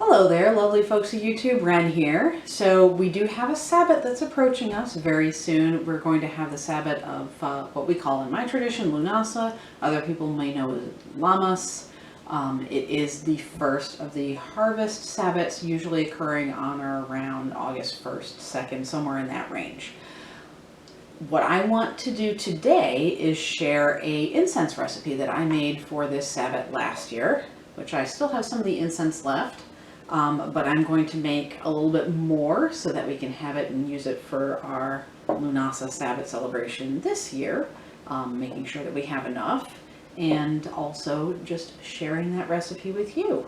Hello there, lovely folks of YouTube, Ren here. So we do have a Sabbat that's approaching us very soon. We're going to have the Sabbat of what we call in my tradition, Lughnasahd. Other people may know as Lammas. It is the first of the harvest Sabbats, usually occurring on or around August 1st, 2nd, somewhere in that range. What I want to do today is share a incense recipe that I made for this Sabbat last year, which I still have some of the incense left. But I'm going to make a little bit more so that we can have it and use it for our Lughnasahd Sabbat celebration this year, making sure that we have enough, and also just sharing that recipe with you.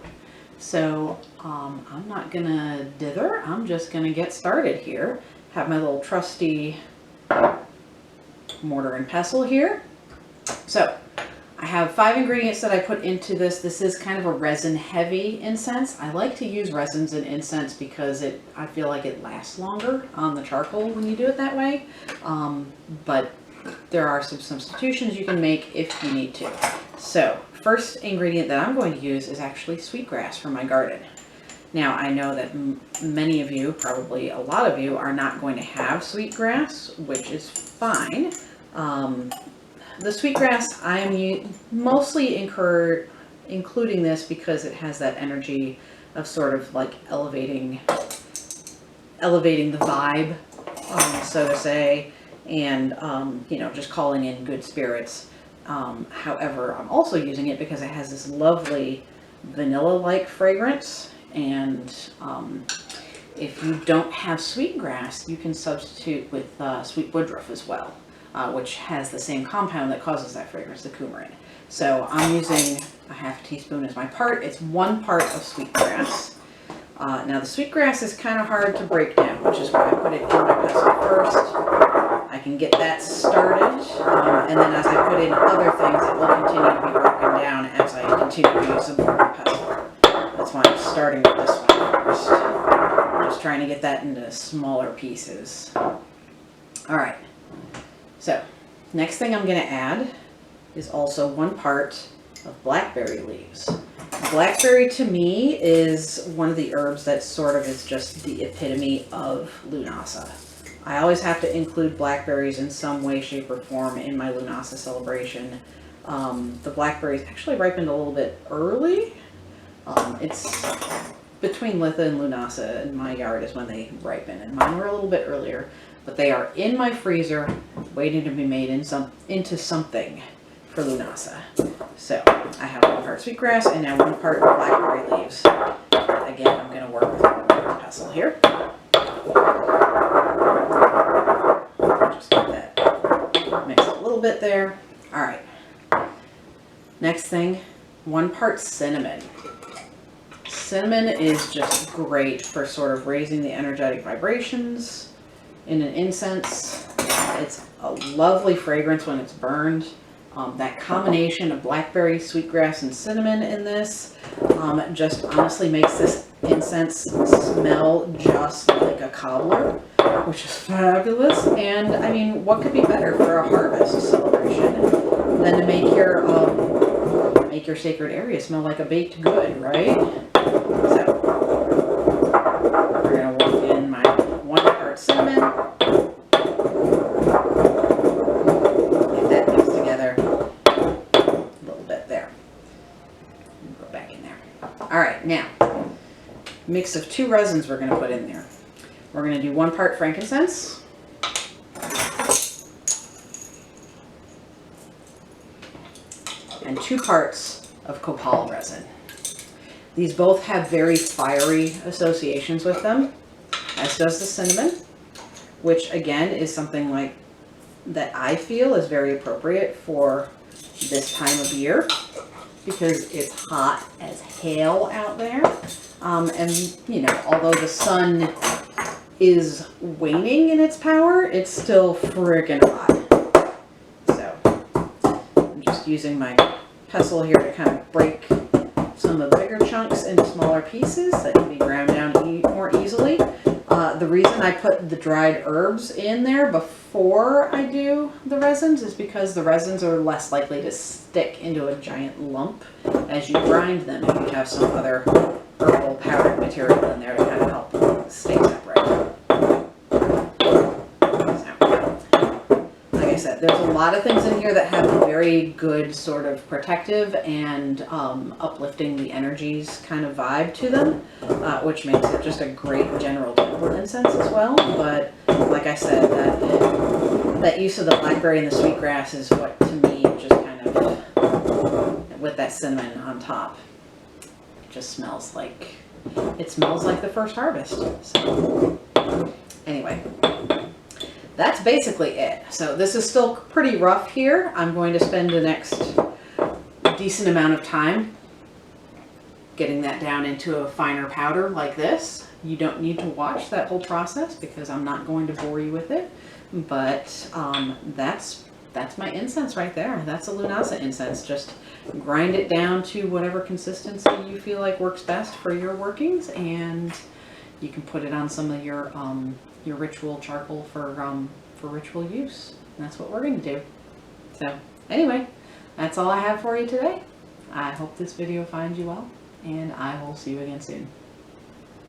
So I'm not gonna dither, I'm just gonna get started here. Have my little trusty mortar and pestle here. So I have 5 ingredients that I put into this. This is kind of a resin heavy incense. I like to use resins in incense because I feel like it lasts longer on the charcoal when you do it that way. But there are some substitutions you can make if you need to. So first ingredient that I'm going to use is actually sweetgrass from my garden. Now I know that many of you, probably a lot of you, are not going to have sweetgrass, which is fine. The sweetgrass, I'm mostly including this because it has that energy of sort of like elevating the vibe, so to say, and you know, just calling in good spirits. However, I'm also using it because it has this lovely vanilla-like fragrance, and if you don't have sweetgrass, you can substitute with sweet woodruff as well. Which has the same compound that causes that fragrance, the coumarin. So I'm using a half teaspoon as my part. It's 1 part of sweetgrass. Now the sweetgrass is kind of hard to break down, which is why I put it in my pestle first. I can get that started, and then as I put in other things, it will continue to be broken down as I continue to use the mortar and pestle. That's why I'm starting with this one first. Just trying to get that into smaller pieces. All right. So, next thing I'm going to add is also 1 part of blackberry leaves. Blackberry to me is one of the herbs that sort of is just the epitome of Lughnasahd. I always have to include blackberries in some way, shape, or form in my Lughnasahd celebration. The blackberries actually ripened a little bit early. It's between Litha and Lughnasahd in my yard is when they ripen, and mine were a little bit earlier. But they are in my freezer, waiting to be made into something for Lughnasahd. So I have 1 part sweetgrass and now 1 part blackberry leaves. Again, I'm going to work with a pestle here. Just get that mixed a little bit there. All right. Next thing, 1 part cinnamon. Cinnamon is just great for sort of raising the energetic vibrations in an incense. It's a lovely fragrance when it's burned. That combination of blackberry, sweetgrass, and cinnamon in this just honestly makes this incense smell just like a cobbler, which is fabulous. And I mean, what could be better for a harvest celebration than to make your sacred area smell like a baked good, right? So we're gonna work in my 1 part cinnamon. Get that mixed together a little bit there. Go back in there. All right, now mix of 2 resins we're going to put in there. We're going to do 1 part frankincense, and 2 parts of copal resin. These both have very fiery associations with them, as does the cinnamon, which again is something like that I feel is very appropriate for this time of year because it's hot as hell out there. And you know, although the sun is waning in its power, it's still freaking hot. So I'm just using my pestle here to kind of break some of the bigger chunks into smaller pieces that can be ground down more easily. The reason I put the dried herbs in there before I do the resins is because the resins are less likely to stick into a giant lump as you grind them if you have some other herbal powdered in there to kind of help stay separate. Like I said, there's a lot of things in here that have a very good sort of protective and uplifting the energies kind of vibe to them, which makes it just a great general temple incense as well. But like I said, that use of the blackberry and the sweetgrass is what to me just kind of, with that cinnamon on top, it just smells like, it smells like the first harvest. So anyway, that's basically it. So this is still pretty rough here. I'm going to spend the next decent amount of time getting that down into a finer powder like this. You don't need to watch that whole process because I'm not going to bore you with it. But that's my incense right there. That's a Lughnasahd incense. Just grind it down to whatever consistency you feel like works best for your workings, and you can put it on some of your ritual charcoal for ritual use. And that's what we're going to do. So anyway, that's all I have for you today. I hope this video finds you well, and I will see you again soon.